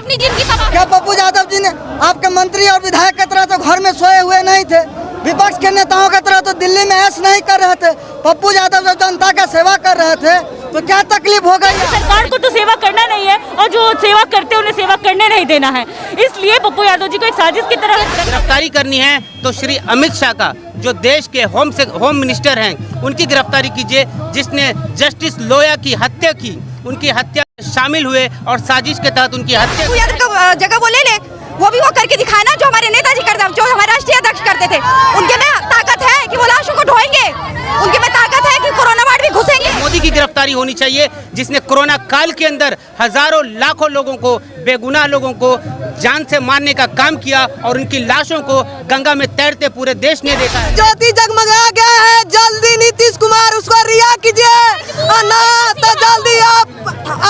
अपनी जिंदगी तबाह। क्या पप्पू यादव जी ने आपके मंत्री और विधायक की तरह तो घर में सोए हुए नहीं थे, विपक्ष के नेताओं की तरह तो दिल्ली में ऐश नहीं कर रहे थे। पप्पू यादव जब जनता का सेवा कर रहे थे तो क्या तकलीफ हो गई? सरकार को तो सेवा करना नहीं है और जो सेवा करते हैं उन्हें सेवा करने नहीं देना है, इसलिए पप्पू यादव जी को एक साजिश की तरह गिरफ्तारी करनी है तो श्री अमित शाह का, जो देश के होम मिनिस्टर हैं, उनकी गिरफ्तारी कीजिए, जिसने जस्टिस लोया की हत्या की, उनकी हत्या में शामिल हुए और साजिश के तहत उनकी हत्या। पप्पू यादव का जगह वो ले ले, वो भी वो करके दिखाए ना जो हमारे नेताजी करते, जो हमारे राष्ट्रीय अध्यक्ष करते थे। उनके में ताकत है कि वो लाशों को ढोएंगे, उनके में ताकत है कि कोरोना वार्ड भी घुसेंगे। मोदी की गिरफ्तारी होनी चाहिए, जिसने कोरोना काल के अंदर हजारों लाखों लोगों को, बेगुनाह लोगों को जान से मारने का काम किया और उनकी लाशों को गंगा में तैरते पूरे देश ने देखा है। ज्योति जगमगा गया है, जल्दी नीतीश कुमार उसको रिहा कीजिए, ना तो जल्दी आप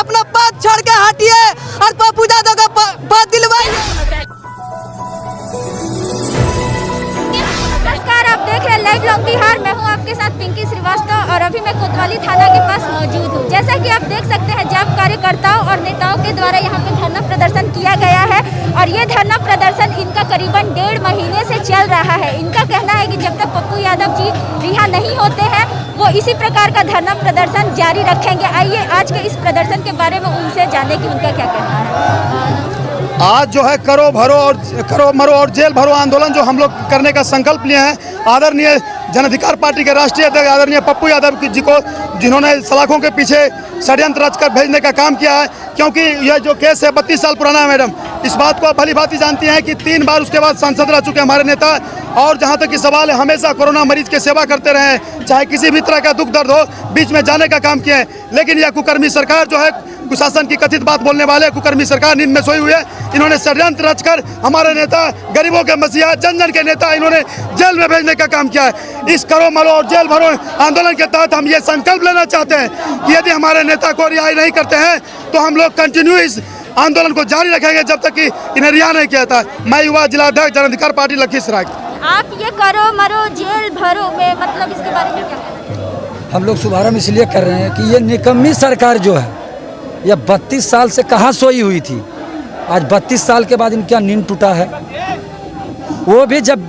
अपना पद छोड़ के हटिए और पप्पू यादव का पद दिलवाइए। नमस्कार, आप देख रहे हैं लाइव लॉन्ग बिहार। मैं हूं आपके साथ पिंकी श्रीवास्तव और अभी मैं कोतवाली थाना के पास मौजूद हूं। जैसा कि आप देख सकते हैं, जब कार्यकर्ताओं और नेताओं के द्वारा यहां पे धरना प्रदर्शन किया गया है और ये धरना प्रदर्शन इनका करीबन 1.5 महीने से चल रहा है। इनका कहना है कि जब तक पप्पू यादव जी रिहा नहीं होते हैं वो इसी प्रकार का धरना प्रदर्शन जारी रखेंगे। आइए आज के इस प्रदर्शन के बारे में उनसे जाने की उनका क्या कहना है। आज जो है करो मरो और जेल भरो आंदोलन जो हम लोग करने का संकल्प लिए हैं, आदरणीय जन अधिकार पार्टी के राष्ट्रीय अध्यक्ष आदरणीय पप्पू यादव जी को, जिन्होंने सलाखों के पीछे षड्यंत्र रचकर भेजने का काम किया है। क्योंकि यह जो केस है 32 साल पुराना है मैडम, इस बात को आप भली भांति जानती हैं कि 3 बार उसके बाद सांसद रह चुके हमारे नेता। और जहां तक कि सवाल है, हमेशा कोरोना मरीज की सेवा करते रहे, चाहे किसी भी तरह का दुख दर्द हो, बीच में जाने का काम किए हैं। लेकिन यह कुकर्मी सरकार जो है, कुशासन की कथित बात बोलने वाले कुकर्मी सरकार नींद में सोई हुई है। इन्होंने षड्यंत्र रचकर हमारे नेता, गरीबों के मसीहा, जन जन के नेता इन्होंने जेल में भेजने का काम किया है। इस करो मरो और जेल भरो आंदोलन के तहत हम ये संकल्प लेना चाहते हैं कि यदि हमारे नेता को रिहाई नहीं करते हैं तो हम लोग कंटिन्यू इस आंदोलन को जारी रखेंगे जब तक कि इन्हें रिहा नहीं किया था। मैं युवा जिलाध्यक्ष जन अधिकार पार्टी लखीसराय। आप ये करो मरो जेल भरो में मतलब इसके बारे में क्या कहना है? हम लोग शुभारंभ इसलिए कर रहे हैं कि ये निकम्मी सरकार जो है, यह 32 साल से कहाँ सोई हुई थी। आज 32 साल के बाद इनका नींद टूटा है, वो भी जब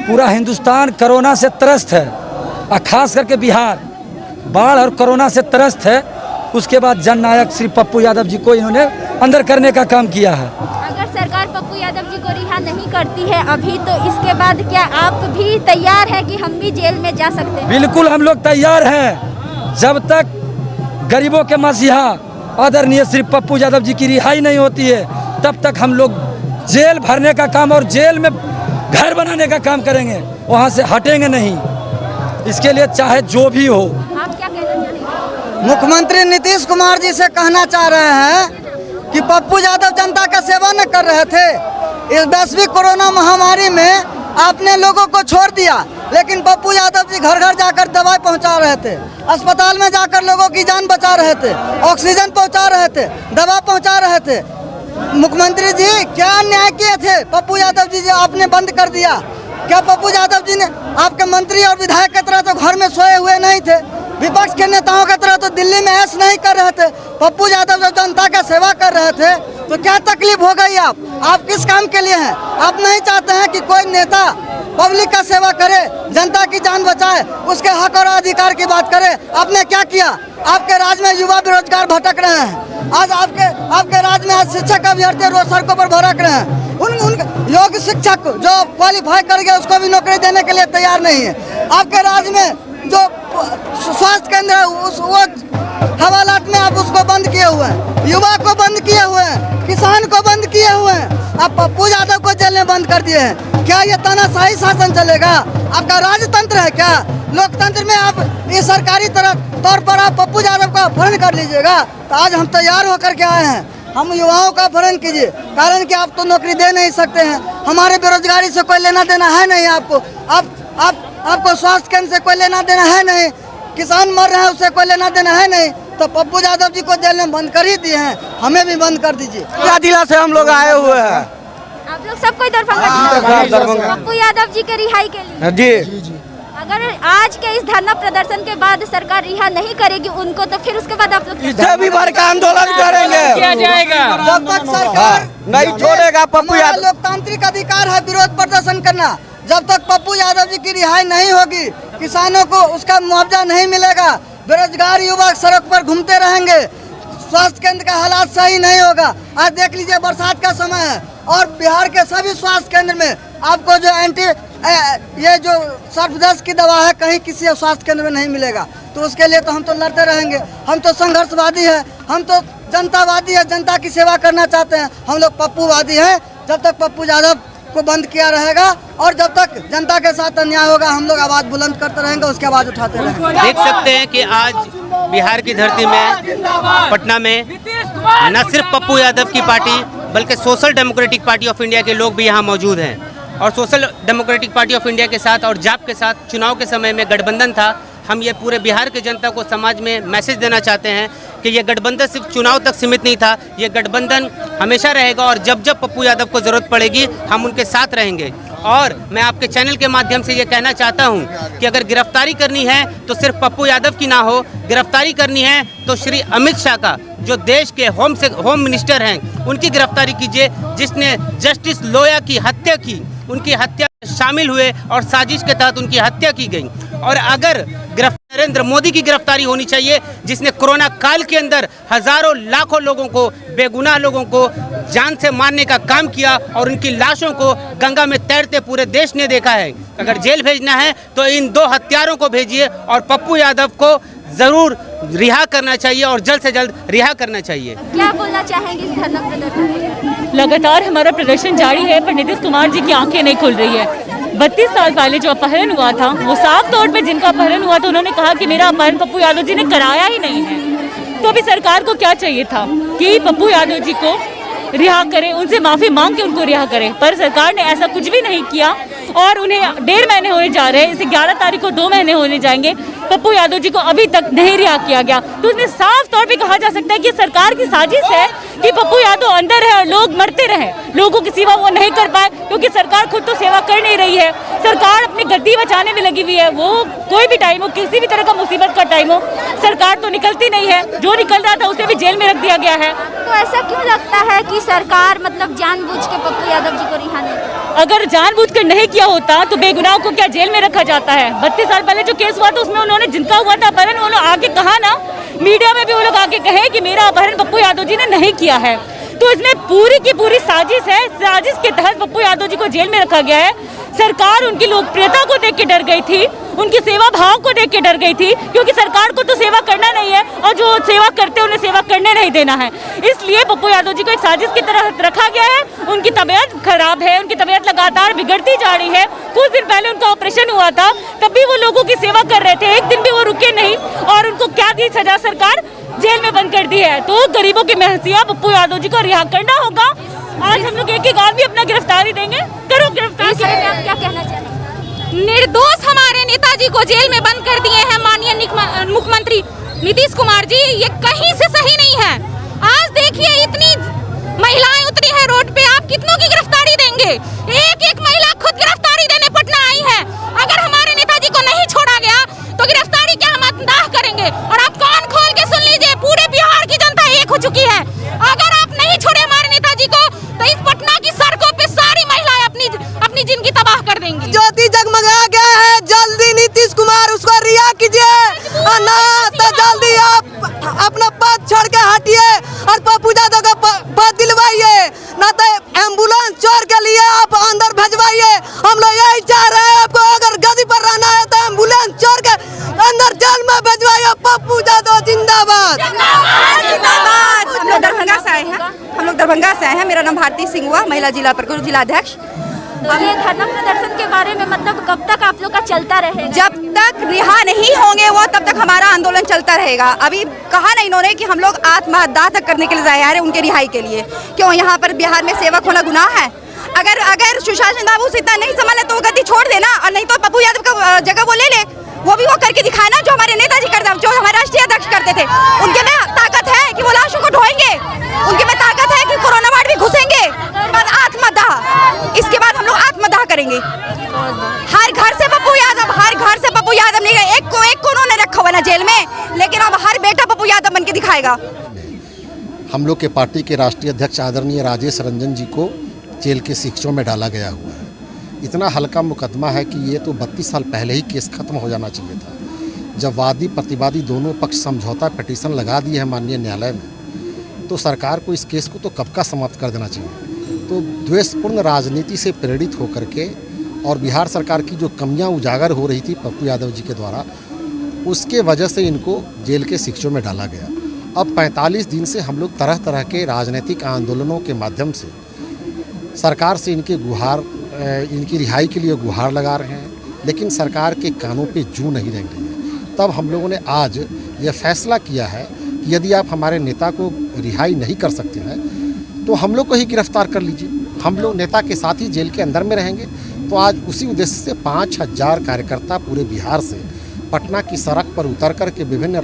पूरा हिंदुस्तान कोरोना से त्रस्त है और खास करके बिहार बाढ़ और कोरोना से त्रस्त है। उसके बाद जननायक श्री पप्पू यादव जी को इन्होंने अंदर करने का काम किया है। अगर सरकार पप्पू यादव जी को रिहा नहीं करती है अभी, तो इसके बाद क्या आप भी तैयार हैं कि हम भी जेल में जा सकते हैं? बिल्कुल हम लोग तैयार हैं। जब तक गरीबों के मसीहा आदरणीय श्री पप्पू यादव जी की रिहाई नहीं होती है, तब तक हम लोग जेल भरने का काम और जेल में घर बनाने का काम करेंगे, वहाँ से हटेंगे नहीं। इसके लिए चाहे जो भी हो। आप क्या कहना चाहेंगे? मुख्यमंत्री नीतीश कुमार जी से कहना चाह रहे हैं कि पप्पू यादव जनता का सेवा न कर रहे थे। इस वैश्विक कोरोना महामारी में आपने लोगों को छोड़ दिया, लेकिन पप्पू यादव जी घर घर जाकर दवाई पहुंचा रहे थे, अस्पताल में जाकर लोगों की जान बचा रहे थे, ऑक्सीजन पहुंचा रहे थे, दवा पहुंचा रहे थे। मुख्यमंत्री जी क्या अन्याय किए थे? पप्पू यादव जी आपने बंद कर दिया। क्या पप्पू यादव जी ने आपके मंत्री और विधायक की तरह तो घर में सोए हुए नहीं थे, विपक्ष के नेताओं की तरह तो दिल्ली में ऐश नहीं कर रहे थे। पप्पू यादव जब जनता का सेवा कर रहे थे तो क्या तकलीफ हो गई? आप किस काम के लिए हैं? आप नहीं चाहते हैं कि कोई नेता पब्लिक का सेवा करे, जनता की जान बचाए, उसके हक और अधिकार की बात करे? आपने क्या किया? आपके राज्य में युवा बेरोजगार भटक रहे हैं। आज आपके राज्य में आज शिक्षक अभ्यर्थी रोज सड़कों पर भटक रहे हैं। उन योग्य शिक्षक जो क्वालिफाई कर गए उसको भी नौकरी देने के लिए तैयार नहीं है। आपके राज्य में जो स्वास्थ्य केंद्र है वो हवालात में आप उसको बंद किए हुए हैं, युवा को बंद किए हुए हैं, किसान को बंद किए हुए हैं, आप पप्पू यादव को जेल में बंद कर दिए हैं। क्या ये तानाशाही शासन चलेगा? आपका राजतंत्र है क्या? लोकतंत्र में आप ये सरकारी तौर पर आप पप्पू यादव का अपहरण कर लीजिएगा? तो आज हम तैयार होकर के आए हैं, हम युवाओं का अपहरण कीजिए, कारण कि आप तो नौकरी दे नहीं सकते हैं। हमारे बेरोजगारी से कोई लेना देना है नहीं आपको, आपको स्वास्थ्य केंद्र से कोई लेना देना है नहीं, किसान मर रहे हैं उससे कोई लेना देना है नहीं। तो पप्पू यादव जी को जेल में बंद कर ही दिए हैं, हमें भी बंद कर दीजिए। क्या जिला से हम लोग आए हुए हैं? आप लोग सब कोई दरभंगा? पप्पू यादव जी के रिहाई के लिए जी। अगर आज के इस धरना प्रदर्शन के बाद सरकार रिहा नहीं करेगी उनको, तो फिर उसके बाद आप लोग इससे भी भर का आंदोलन करेंगे। किया जाएगा जब तक सरकार नहीं छोड़ेगा पप्पू हमारा यादव। लोकतांत्रिक अधिकार है विरोध प्रदर्शन करना। जब तक पप्पू यादव जी की रिहाई नहीं होगी, किसानों को उसका मुआवजा नहीं मिलेगा, बेरोजगार युवक सड़क पर घूमते रहेंगे, स्वास्थ्य केंद्र का हालात सही नहीं होगा। आज देख लीजिए बरसात का समय है और बिहार के सभी स्वास्थ्य केंद्र में आपको जो ये जो सर्वदस्त की दवा है कहीं किसी स्वास्थ्य केंद्र में नहीं मिलेगा। तो उसके लिए तो हम तो लड़ते रहेंगे। हम तो संघर्षवादी है, हम तो जनतावादी है, जनता की सेवा करना चाहते हैं। हम लोग पप्पूवादी हैं। जब तक पप्पू यादव को बंद किया रहेगा और जब तक जनता के साथ अन्याय होगा, हम लोग आवाज बुलंद करते रहेंगे, उसकी आवाज उठाते रहेंगे। देख सकते हैं कि आज बिहार की धरती में, पटना में न सिर्फ पप्पू यादव की पार्टी बल्कि social democratic party of India के लोग भी यहाँ मौजूद हैं। और social democratic party of India के साथ और जाप के साथ चुनाव के समय में गठबंधन था। हम ये पूरे बिहार के जनता को, समाज में मैसेज देना चाहते हैं कि ये गठबंधन सिर्फ चुनाव तक सीमित नहीं था, ये गठबंधन हमेशा रहेगा और जब जब पप्पू यादव को ज़रूरत पड़ेगी हम उनके साथ रहेंगे। और मैं आपके चैनल के माध्यम से ये कहना चाहता हूँ कि अगर गिरफ्तारी करनी है तो सिर्फ पप्पू यादव की ना हो, गिरफ्तारी करनी है तो श्री अमित शाह का, जो देश के होम मिनिस्टर हैं, उनकी गिरफ्तारी कीजिए, जिसने जस्टिस लोया की हत्या की, उनकी हत्या शामिल हुए और साजिश के तहत उनकी हत्या की गई। और अगर नरेंद्र मोदी की गिरफ्तारी होनी चाहिए, जिसने कोरोना काल के अंदर हजारों लाखों लोगों को, बेगुनाह लोगों को जान से मारने का काम किया और उनकी लाशों को गंगा में तैरते पूरे देश ने देखा है। अगर जेल भेजना है तो इन दो हत्यारों को भेजिए और पप्पू यादव को जरूर रिहा करना चाहिए और जल्द से जल्द रिहा करना चाहिए। क्या बोलना चाहेंगे इस धरना प्रदर्शन में? लगातार हमारा प्रदर्शन जारी है, पर नीतीश कुमार जी की आंखें नहीं खुल रही है। 32 साल पहले जो अपहरण हुआ था, वो साफ तौर पे जिनका अपहरण हुआ था उन्होंने कहा कि मेरा अपहरण पप्पू यादव जी ने कराया ही नहीं है। तो अभी सरकार को क्या चाहिए था कि पप्पू यादव जी को रिहा करें, उनसे माफ़ी मांग के उनको रिहा करें, पर सरकार ने ऐसा कुछ भी नहीं किया और उन्हें 1.5 महीने होने जा रहे हैं। इसे 11 तारीख को 2 महीने होने जाएंगे, पप्पू यादव जी को अभी तक नहीं रिहा किया गया। तो उसमें साफ तौर पे कहा जा सकता है कि सरकार की साजिश है कि पप्पू यादव अंदर है और लोग मरते रहे, लोगों की सेवा वो नहीं कर पाए, क्योंकि सरकार खुद तो सेवा कर नहीं रही है। सरकार अपनी गद्दी बचाने में लगी हुई है। वो कोई भी टाइम हो, किसी भी तरह का मुसीबत का टाइम हो, सरकार तो निकलती नहीं है। जो निकल रहा था उसे भी जेल में रख दिया गया है। तो ऐसा क्यों लगता है कि सरकार मतलब जानबूझ के पप्पू यादव जी को रिहा नहीं करती? अगर जानबूझकर नहीं किया होता तो बेगुनाह को क्या जेल में रखा जाता है? 32 साल पहले जो केस हुआ था उसमें उन्होंने, जिनका हुआ था अपहरण, वो लोग आके कहा ना, मीडिया में भी वो लोग आके कहे कि मेरा अपहरण पप्पू यादव जी ने नहीं किया है। तो इसमें पूरी की पूरी साजिश है। साजिश के तहत पप्पू यादव जी को जेल में रखा गया है। सरकार उनकी लोकप्रियता को देख के डर गई थी, उनकी सेवा भाव को देख के डर गई थी, क्योंकि सरकार को तो सेवा करना नहीं है और जो सेवा करते हैं उन्हें सेवा करने नहीं देना है। इसलिए पप्पू यादव जी को एक साजिश की तरह रखा गया है। उनकी तबीयत खराब है, उनकी तबीयत लगातार बिगड़ती जा रही है। कुछ दिन पहले उनका ऑपरेशन हुआ था, तब भी वो लोगों की सेवा कर रहे थे, एक दिन भी वो रुके नहीं। और उनको क्या दी सजा? सरकार जेल में बंद कर दी है। तो गरीबों की महसिया पप्पू यादव जी को रिहा करना होगा। आज हम लोग एक आदमी अपना गिरफ्तारी देंगे। करो गिरफ्तार। आप क्या कहना चाहेंगे? निर्दोष हमारे नेताजी को जेल में बंद कर दिए हैं माननीय मुख्यमंत्री नीतीश कुमार जी। ये कहीं से सही नहीं है। आज देखिए इतनी महिलाएं उतरी है रोड पे, आप कितनों की गिरफ्तारी देंगे? एक महिला खुद गिरफ्तारी देने पटना आई है। अगर हमारे नेताजी को नहीं छोड़ा गया तो गिरफ्तारी क्या हम अंदाह करेंगे? और आप कान खोल के सुन लीजिए, पूरे बिहार की जनता एक हो चुकी है। अगर आप नहीं छोड़े हमारे नेताजी को तो इस पटना की सड़कों पे सारी महिलाएं अपनी जिंदगी तबाह कर देंगी। ज्योति जगमगा गया है, जल्दी नीतीश कुमार उसको रिहा कीजिए, ना तो जल्दी आप अपना पद छोड़ के हटिए और पप्पू यादव का पद दिलवाइए, ना तो एम्बुलेंस चोर के लिए आप अंदर भेजवाइए। हम लोग यही चाह रहे हैं, आपको अगर गद्दी पर रहना है तो एम्बुलेंस चोर के अंदर जेल में भेजवाइए। पप्पू यादव जिंदाबाद। हम लोग दरभंगा से आए हैं। मेरा नाम भारती सिंह हुआ, महिला जिला प्रकोष्ठ जिलाध्यक्ष। ये धरना प्रदर्शन के बारे में मतलब कब तक आप लोग का चलता रहेगा? जब तक रिहा नहीं होंगे वो तब तक हमारा आंदोलन चलता रहेगा। अभी कहा ना इन्होंने कि हम लोग आत्मदाह तक करने के लिए तैयार है उनके रिहाई के लिए। क्यों यहाँ पर बिहार में सेवक होना गुनाह है? अगर सुशासन बाबू से इतना नहीं संभाले तो वो गद्दी छोड़ देना, और नहीं तो पप्पू यादव का जगह वो ले ले। वो भी वो करके दिखाए ना जो हमारे नेताजी करते, जो हमारे राष्ट्रीय अध्यक्ष करते थे। उनके में ताकत है कि वो लाशों को ढोएंगे, उनके में ताकत है कि कोरोना वार्ड भी घुसेंगे। आत्मदाह, इसके बाद हम लोग आत्मदाह करेंगे। हर घर से पप्पू यादव, हर घर से खाएगा। हम लोग के पार्टी के राष्ट्रीय अध्यक्ष आदरणीय राजेश रंजन जी को जेल के शिक्षों में डाला गया हुआ है। इतना हल्का मुकदमा है कि ये तो 32 साल पहले ही केस खत्म हो जाना चाहिए था। जब वादी प्रतिवादी दोनों पक्ष समझौता पिटीशन लगा दिए हैं माननीय न्यायालय में, तो सरकार को इस केस को तो कब का समाप्त कर देना चाहिए। तो द्वेषपूर्ण राजनीति से प्रेरित होकर के और बिहार सरकार की जो कमियां उजागर हो रही थी पप्पू यादव जी के द्वारा, उसके वजह से इनको जेल के शिक्षों में डाला गया। अब 45 दिन से हम लोग तरह तरह के राजनीतिक आंदोलनों के माध्यम से सरकार से इनकी रिहाई के लिए गुहार लगा रहे हैं, लेकिन सरकार के कानों पे जू नहीं रेंग रही है। तब हम लोगों ने आज यह फैसला किया है कि यदि आप हमारे नेता को रिहाई नहीं कर सकते हैं तो हम लोग को ही गिरफ्तार कर लीजिए। हम लोग नेता के साथ ही जेल के अंदर में रहेंगे। तो आज उसी उद्देश्य से 5000 कार्यकर्ता पूरे बिहार से पटना की सड़क पर उतर कर के विभिन्न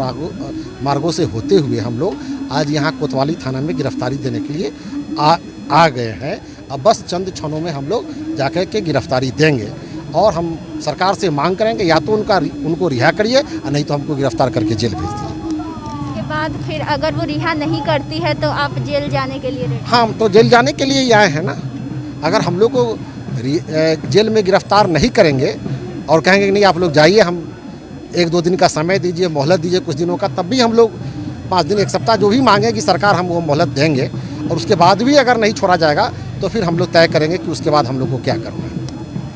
मार्गों से होते हुए हम लोग आज यहाँ कोतवाली थाना में गिरफ्तारी देने के लिए आ गए हैं। अब बस चंद क्षणों में हम लोग जाकर के गिरफ्तारी देंगे और हम सरकार से मांग करेंगे या तो उनको रिहा करिए और नहीं तो हमको गिरफ्तार करके जेल भेज दीजिए। इसके बाद फिर अगर वो रिहा नहीं करती है तो आप जेल जाने के लिए रेडी? हाँ, हम तो जेल जाने के लिए ही आए हैं ना। अगर हम लोग को जेल में गिरफ्तार नहीं करेंगे और कहेंगे कि नहीं आप लोग जाइए, हम 1-2 दिन का समय दीजिए, मोहलत दीजिए कुछ दिनों का, तब भी हम लोग 5 दिन 1 सप्ताह जो भी मांगेगी सरकार हम वो मोहलत देंगे। और उसके बाद भी अगर नहीं छोड़ा जाएगा तो फिर हम लोग तय करेंगे कि उसके बाद हम लोग को क्या करना है।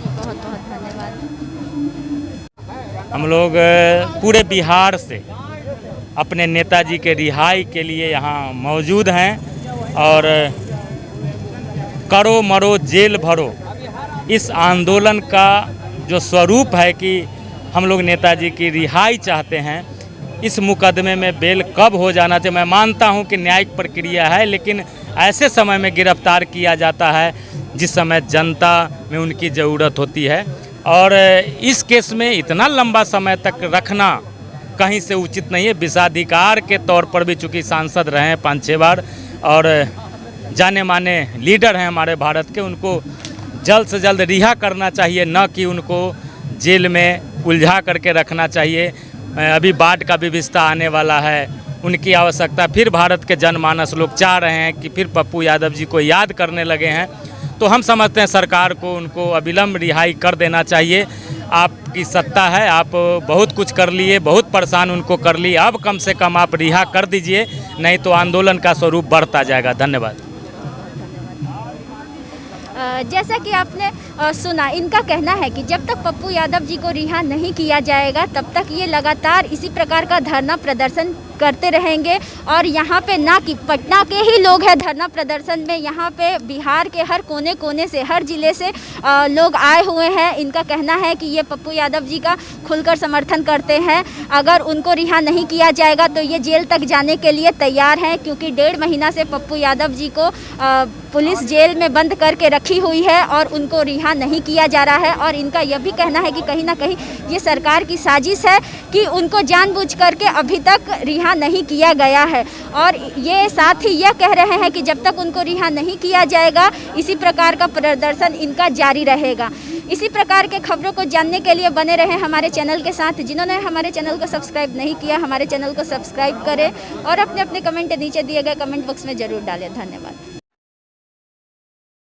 बहुत बहुत धन्यवाद। हम लोग पूरे बिहार से अपने नेताजी के रिहाई के लिए यहाँ मौजूद हैं और करो मरो जेल भरो इस आंदोलन का जो स्वरूप है कि हम लोग नेताजी की रिहाई चाहते हैं। इस मुकदमे में बेल कब हो जाना चाहिए, मैं मानता हूं कि न्यायिक प्रक्रिया है, लेकिन ऐसे समय में गिरफ्तार किया जाता है जिस समय जनता में उनकी ज़रूरत होती है। और इस केस में इतना लंबा समय तक रखना कहीं से उचित नहीं है। विषाधिकार के तौर पर भी चूँकि सांसद रहे हैं 5-6 बार और जाने माने लीडर हैं हमारे भारत के, उनको जल्द से जल्द रिहा करना चाहिए, न कि उनको जेल में उलझा करके रखना चाहिए। अभी बाढ़ का भी विस्तार आने वाला है, उनकी आवश्यकता फिर भारत के जनमानस लोग चाह रहे हैं कि फिर पप्पू यादव जी को याद करने लगे हैं। तो हम समझते हैं सरकार को उनको अविलंब रिहाई कर देना चाहिए। आपकी सत्ता है, आप बहुत कुछ कर लिए, बहुत परेशान उनको कर लिए, अब कम से कम आप रिहा कर दीजिए, नहीं तो आंदोलन का स्वरूप बढ़ता जाएगा। धन्यवाद। जैसा कि आपने सुना, इनका कहना है कि जब तक पप्पू यादव जी को रिहा नहीं किया जाएगा तब तक ये लगातार इसी प्रकार का धरना प्रदर्शन करते रहेंगे। और यहाँ पे ना कि पटना के ही लोग हैं धरना प्रदर्शन में, यहाँ पे बिहार के हर कोने कोने से, हर ज़िले से लोग आए हुए हैं। इनका कहना है कि ये पप्पू यादव जी का खुलकर समर्थन करते हैं। अगर उनको रिहा नहीं किया जाएगा तो ये जेल तक जाने के लिए तैयार हैं, क्योंकि 1.5 महीना से पप्पू यादव जी को पुलिस जेल में बंद करके रखी हुई है और उनको रिहा नहीं किया जा रहा है। और इनका यह भी कहना है कि कहीं ना कहीं ये सरकार की साजिश है कि उनको जानबूझ करके अभी तक रिहा नहीं किया गया है। और ये साथ ही यह कह रहे हैं कि जब तक उनको रिहा नहीं किया जाएगा इसी प्रकार का प्रदर्शन इनका जारी रहेगा। इसी प्रकार के खबरों को जानने के लिए बने रहें हमारे चैनल के साथ। जिन्होंने हमारे चैनल को सब्सक्राइब नहीं किया, हमारे चैनल को सब्सक्राइब करें और अपने अपने कमेंट नीचे दिए गए कमेंट बॉक्स में ज़रूर डालें। धन्यवाद।